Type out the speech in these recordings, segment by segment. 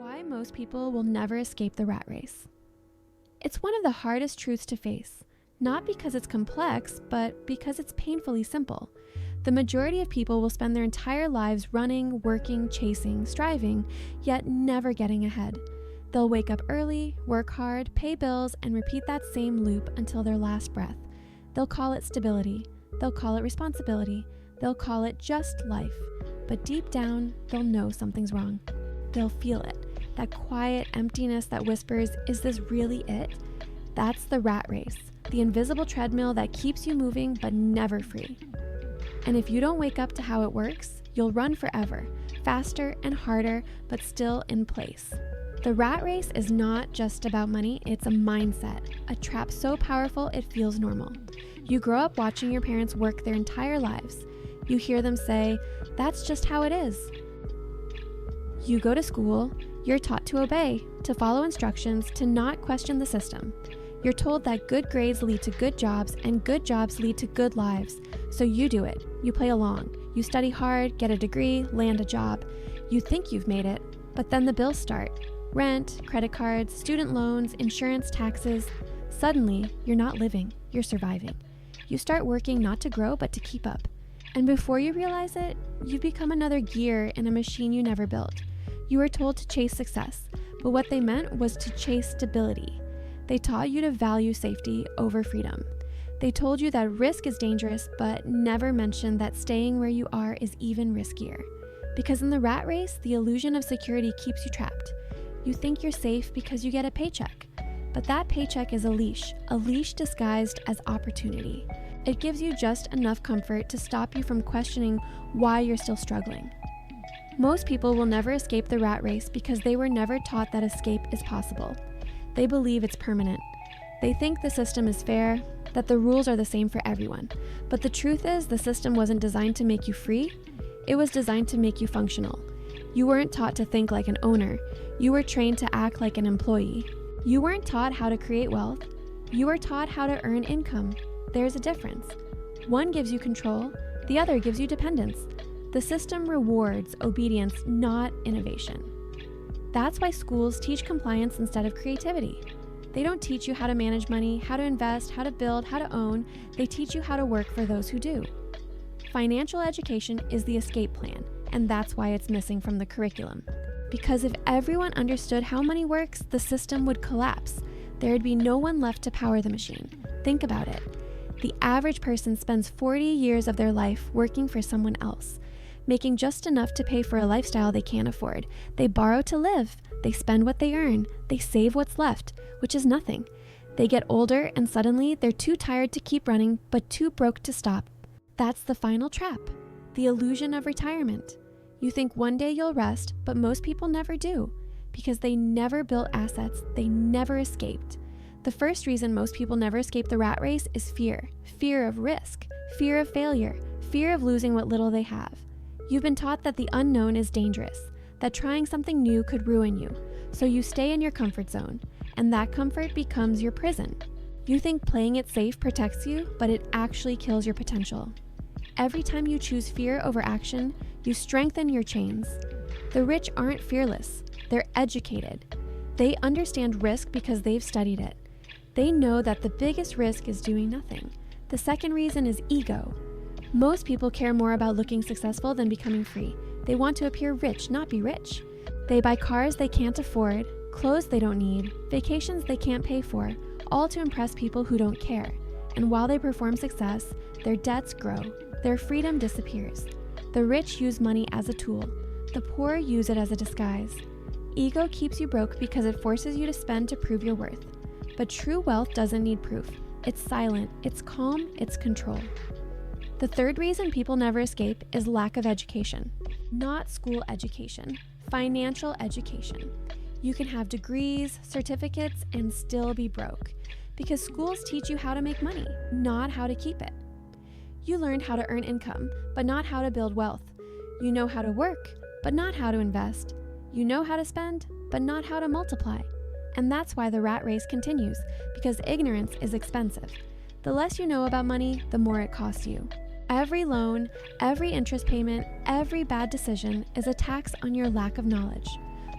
Why most people will never escape the rat race. It's one of the hardest truths to face, not because it's complex, but because it's painfully simple. The majority of people will spend their entire lives running, working, chasing, striving, yet never getting ahead. They'll wake up early, work hard, pay bills, and repeat that same loop until their last breath. They'll call it stability. They'll call it responsibility. They'll call it just life. But deep down, they'll know something's wrong. They'll feel it. That quiet emptiness that whispers, "Is this really it?" That's the rat race, the invisible treadmill that keeps you moving but never free. And if you don't wake up to how it works, you'll run forever, faster and harder, but still in place. The rat race is not just about money, it's a mindset, a trap so powerful it feels normal. You grow up watching your parents work their entire lives. You hear them say, "That's just how it is." You go to school, you're taught to obey, to follow instructions, to not question the system. You're told that good grades lead to good jobs and good jobs lead to good lives. So you do it. You play along. You study hard, get a degree, land a job. You think you've made it, but then the bills start. Rent, credit cards, student loans, insurance, taxes. Suddenly, you're not living, you're surviving. You start working not to grow, but to keep up. And before you realize it, you've become another gear in a machine you never built. You were told to chase success, but what they meant was to chase stability. They taught you to value safety over freedom. They told you that risk is dangerous, but never mentioned that staying where you are is even riskier. Because in the rat race, the illusion of security keeps you trapped. You think you're safe because you get a paycheck, but that paycheck is a leash disguised as opportunity. It gives you just enough comfort to stop you from questioning why you're still struggling. Most people will never escape the rat race because they were never taught that escape is possible. They believe it's permanent. They think the system is fair, that the rules are the same for everyone. But the truth is, the system wasn't designed to make you free. It was designed to make you functional. You weren't taught to think like an owner. You were trained to act like an employee. You weren't taught how to create wealth. You were taught how to earn income. There's a difference. One gives you control, the other gives you dependence. The system rewards obedience, not innovation. That's why schools teach compliance instead of creativity. They don't teach you how to manage money, how to invest, how to build, how to own. They teach you how to work for those who do. Financial education is the escape plan, and that's why it's missing from the curriculum. Because if everyone understood how money works, the system would collapse. There'd be no one left to power the machine. Think about it. The average person spends 40 years of their life working for someone else, making just enough to pay for a lifestyle they can't afford. They borrow to live. They spend what they earn. They save what's left, which is nothing. They get older and suddenly they're too tired to keep running, but too broke to stop. That's the final trap, the illusion of retirement. You think one day you'll rest, but most people never do because they never built assets. They never escaped. The first reason most people never escape the rat race is fear. Fear of risk, fear of failure, fear of losing what little they have. You've been taught that the unknown is dangerous, that trying something new could ruin you, so you stay in your comfort zone, and that comfort becomes your prison. You think playing it safe protects you, but it actually kills your potential. Every time you choose fear over action, you strengthen your chains. The rich aren't fearless, they're educated. They understand risk because they've studied it. They know that the biggest risk is doing nothing. The second reason is ego. Most people care more about looking successful than becoming free. They want to appear rich, not be rich. They buy cars they can't afford, clothes they don't need, vacations they can't pay for, all to impress people who don't care. And while they perform success, their debts grow, their freedom disappears. The rich use money as a tool. The poor use it as a disguise. Ego keeps you broke because it forces you to spend to prove your worth. But true wealth doesn't need proof. It's silent, it's calm, it's control. The third reason people never escape is lack of education. Not school education, financial education. You can have degrees, certificates, and still be broke because schools teach you how to make money, not how to keep it. You learned how to earn income, but not how to build wealth. You know how to work, but not how to invest. You know how to spend, but not how to multiply. And that's why the rat race continues, because ignorance is expensive. The less you know about money, the more it costs you. Every loan, every interest payment, every bad decision is a tax on your lack of knowledge.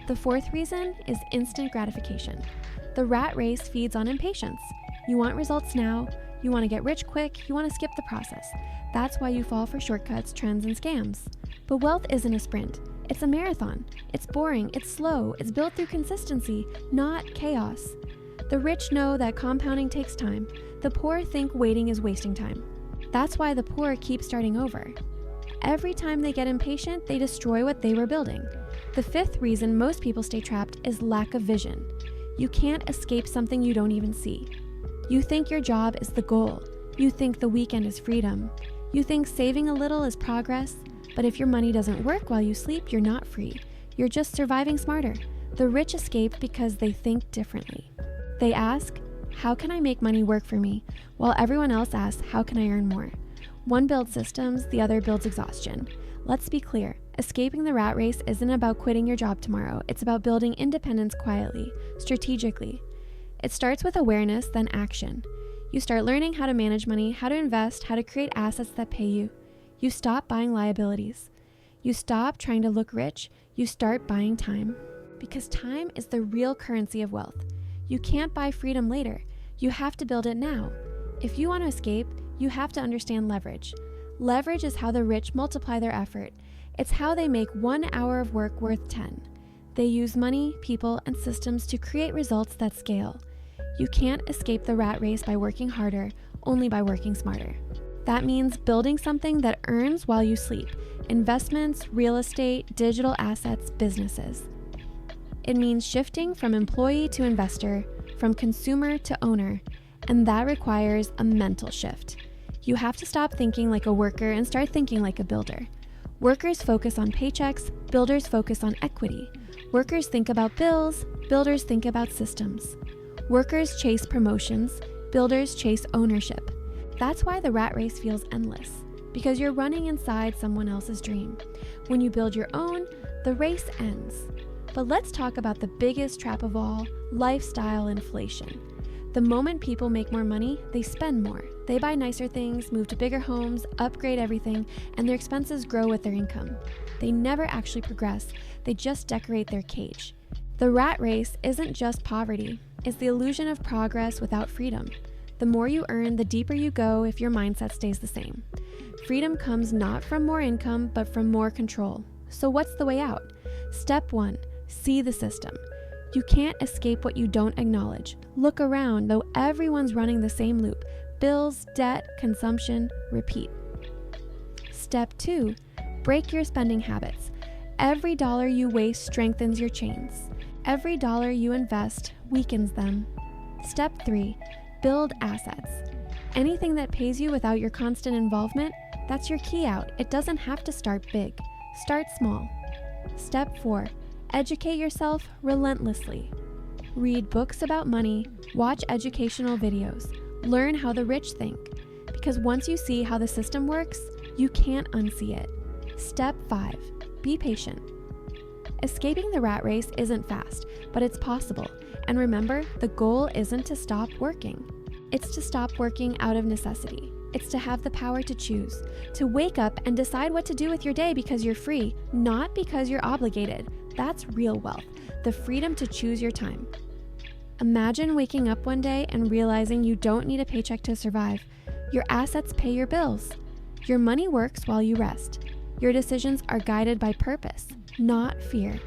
The fourth reason is instant gratification. The rat race feeds on impatience. You want results now, you want to get rich quick, you want to skip the process. That's why you fall for shortcuts, trends, and scams. But wealth isn't a sprint. It's a marathon. It's boring, it's slow, it's built through consistency, not chaos. The rich know that compounding takes time. The poor think waiting is wasting time. That's why the poor keep starting over. Every time they get impatient, they destroy what they were building. The fifth reason most people stay trapped is lack of vision. You can't escape something you don't even see. You think your job is the goal. You think the weekend is freedom. You think saving a little is progress. But if your money doesn't work while you sleep, you're not free. You're just surviving smarter. The rich escape because they think differently. They ask, how can I make money work for me? While everyone else asks, how can I earn more? One builds systems, the other builds exhaustion. Let's be clear, escaping the rat race isn't about quitting your job tomorrow. It's about building independence quietly, strategically. It starts with awareness, then action. You start learning how to manage money, how to invest, how to create assets that pay you. You stop buying liabilities. You stop trying to look rich. You start buying time. Because time is the real currency of wealth. You can't buy freedom later. You have to build it now. If you want to escape, you have to understand leverage. Leverage is how the rich multiply their effort. It's how they make 1 hour of work worth 10. They use money, people, and systems to create results that scale. You can't escape the rat race by working harder, only by working smarter. That means building something that earns while you sleep. Investments, real estate, digital assets, businesses. It means shifting from employee to investor, from consumer to owner, and that requires a mental shift. You have to stop thinking like a worker and start thinking like a builder. Workers focus on paychecks, builders focus on equity. Workers think about bills, builders think about systems. Workers chase promotions, builders chase ownership. That's why the rat race feels endless, because you're running inside someone else's dream. When you build your own, the race ends. But let's talk about the biggest trap of all, lifestyle inflation. The moment people make more money, they spend more. They buy nicer things, move to bigger homes, upgrade everything, and their expenses grow with their income. They never actually progress, they just decorate their cage. The rat race isn't just poverty, it's the illusion of progress without freedom. The more you earn, the deeper you go if your mindset stays the same. Freedom comes not from more income, but from more control. So what's the way out? Step 1, see the system. You can't escape what you don't acknowledge. Look around, though everyone's running the same loop. Bills, debt, consumption, repeat. Step 2, break your spending habits. Every dollar you waste strengthens your chains. Every dollar you invest weakens them. Step 3, build assets. Anything that pays you without your constant involvement, that's your key out. It doesn't have to start big. Start small. Step 4, educate yourself relentlessly. Read books about money, watch educational videos, learn how the rich think. Because once you see how the system works, you can't unsee it. Step 5, be patient. Escaping the rat race isn't fast, but it's possible. And remember, the goal isn't to stop working. It's to stop working out of necessity. It's to have the power to choose, to wake up and decide what to do with your day because you're free, not because you're obligated. That's real wealth, the freedom to choose your time. Imagine waking up one day and realizing you don't need a paycheck to survive. Your assets pay your bills. Your money works while you rest. Your decisions are guided by purpose, not fear.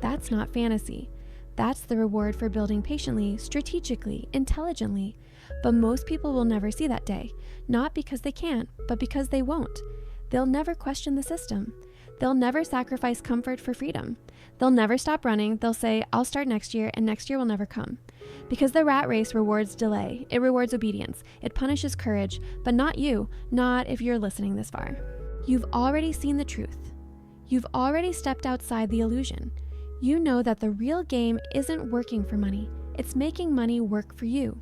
That's not fantasy. That's the reward for building patiently, strategically, intelligently. But most people will never see that day, not because they can't, but because they won't. They'll never question the system. They'll never sacrifice comfort for freedom. They'll never stop running. They'll say, I'll start next year, and next year will never come. Because the rat race rewards delay. It rewards obedience. It punishes courage, but not you, not if you're listening this far. You've already seen the truth. You've already stepped outside the illusion. You know that the real game isn't working for money. It's making money work for you.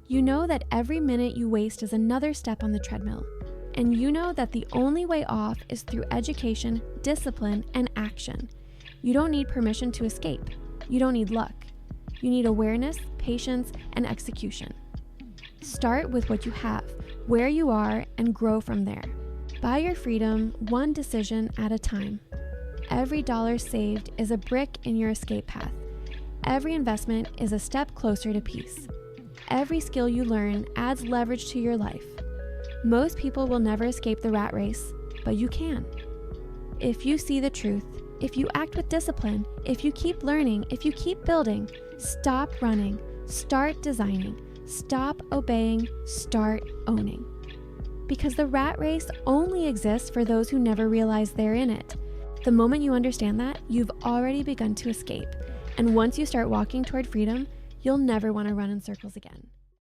You know that every minute you waste is another step on the treadmill. And you know that the only way off is through education, discipline, and action. You don't need permission to escape. You don't need luck. You need awareness, patience, and execution. Start with what you have, where you are, and grow from there. Buy your freedom one decision at a time. Every dollar saved is a brick in your escape path. Every investment is a step closer to peace. Every skill you learn adds leverage to your life. Most people will never escape the rat race, but you can. If you see the truth, if you act with discipline, if you keep learning, if you keep building, stop running, start designing, stop obeying, start owning. Because the rat race only exists for those who never realize they're in it. The moment you understand that, you've already begun to escape. And once you start walking toward freedom, you'll never want to run in circles again.